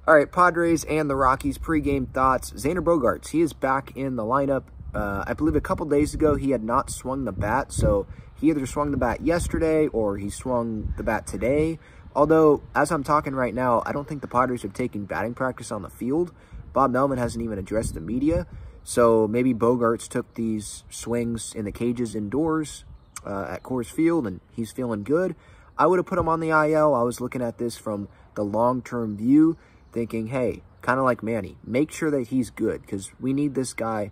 All right, Padres and the Rockies pregame thoughts. Xander Bogaerts, he is back in the lineup. I believe a couple days ago he had not swung the bat, so he either swung the bat yesterday or he swung the bat today. Although, as I'm talking right now, I don't think the Padres have taken batting practice on the field. Bob Melvin hasn't even addressed the media, so maybe Bogaerts took these swings in the cages indoors at Coors Field, and he's feeling good. I would have put him on the IL. I was looking at this from the long-term view, thinking, hey, kind of like Manny, make sure that he's good, because we need this guy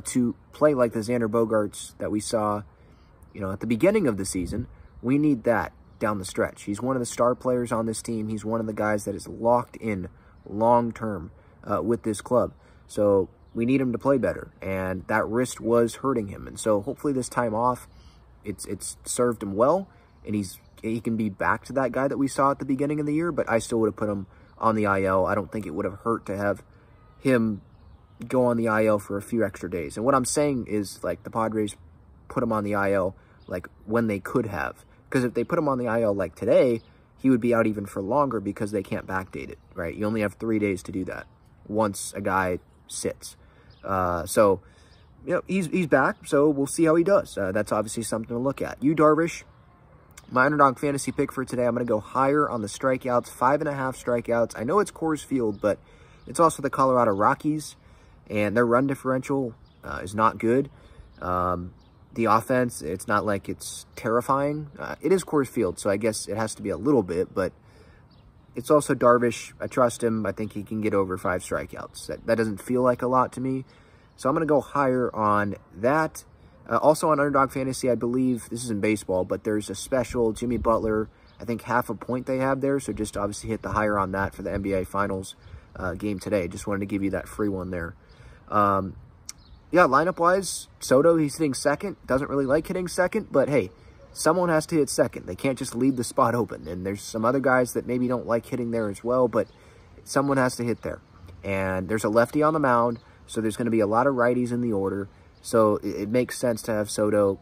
to play like the Xander Bogaerts that we saw, at the beginning of the season. We need that down the stretch. He's one of the star players on this team. He's one of the guys that is locked in long-term with this club. So we need him to play better, and that wrist was hurting him. And so hopefully this time off, it's served him well, and he can be back to that guy that we saw at the beginning of the year, but I still would have put him on the IL. I don't think it would have hurt to have him go on the IL for a few extra days. And what I'm saying is, like, the Padres put him on the IL, like, when they could have. Because if they put him on the IL, like, today, he would be out even for longer because they can't backdate it, right? You only have 3 days to do that once a guy sits. So, he's back, so we'll see how he does. That's obviously something to look at. Darvish, my Underdog Fantasy pick for today, I'm going to go higher on the strikeouts, 5.5 strikeouts. I know it's Coors Field, but it's also the Colorado Rockies, and their run differential is not good. The offense, it's not like it's terrifying. It is Coors Field, so I guess it has to be a little bit, but it's also Darvish. I trust him. I think he can get over 5 strikeouts. That doesn't feel like a lot to me, so I'm going to go higher on that. Also on Underdog Fantasy, I believe, this is in baseball, but there's a special Jimmy Butler, I think half a point they have there, so just obviously hit the higher on that for the NBA Finals game today. Just wanted to give you that free one there. Yeah, lineup-wise, Soto, he's hitting second. Doesn't really like hitting second, but hey, someone has to hit second. They can't just leave the spot open, and there's some other guys that maybe don't like hitting there as well, but someone has to hit there. And there's a lefty on the mound, so there's going to be a lot of righties in the order. So it makes sense to have Soto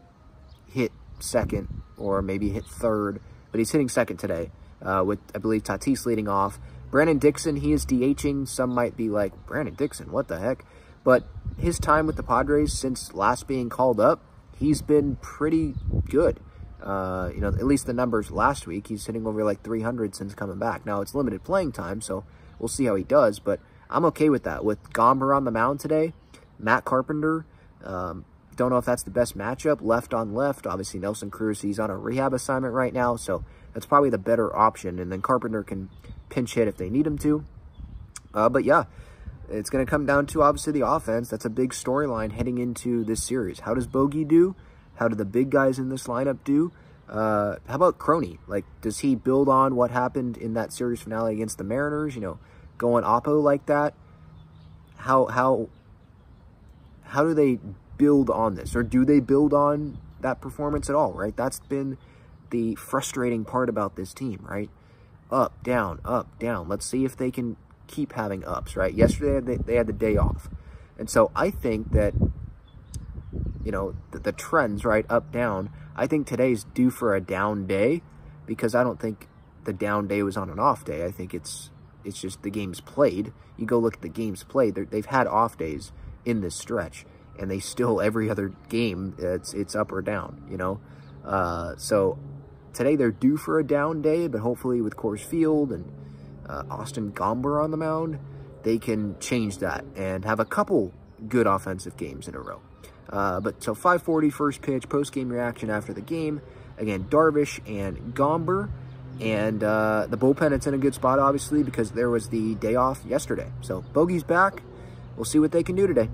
hit second or maybe hit third, but he's hitting second today with, I believe, Tatis leading off. Brandon Dixon, he is DHing. Some might be like, Brandon Dixon, what the heck? But his time with the Padres since last being called up, he's been pretty good. At least the numbers last week, he's hitting over like 300 since coming back. Now, it's limited playing time, so we'll see how he does, but I'm okay with that. With Gomber on the mound today, Matt Carpenter, don't know if that's the best matchup, left on left. Obviously, Nelson Cruz, he's on a rehab assignment right now, so that's probably the better option. And then Carpenter can pinch hit if they need him to. But yeah, it's going to come down to, obviously, the offense. That's a big storyline heading into this series. How does Bogey do? How do the big guys in this lineup do? How about Crony? Like, does he build on what happened in that series finale against the Mariners? Going oppo like that? How do they build on this? Or do they build on that performance at all, right? That's been the frustrating part about this team, right? Up, down, up, down. Let's see if they can keep having ups, right? Yesterday, they had the day off. And so I think that, the trends, right, up, down, I think today's due for a down day, because I don't think the down day was on an off day. I think it's just the games played. You go look at the games played. They've had off days in this stretch, and they still, every other game, it's up or down, So today they're due for a down day, but hopefully with Coors Field and Austin Gomber on the mound, they can change that and have a couple good offensive games in a row. But so 5:40 first pitch, post-game reaction after the game. Again, Darvish and Gomber. And the bullpen, it's in a good spot, obviously, because there was the day off yesterday. So Bogey's back. We'll see what they can do today.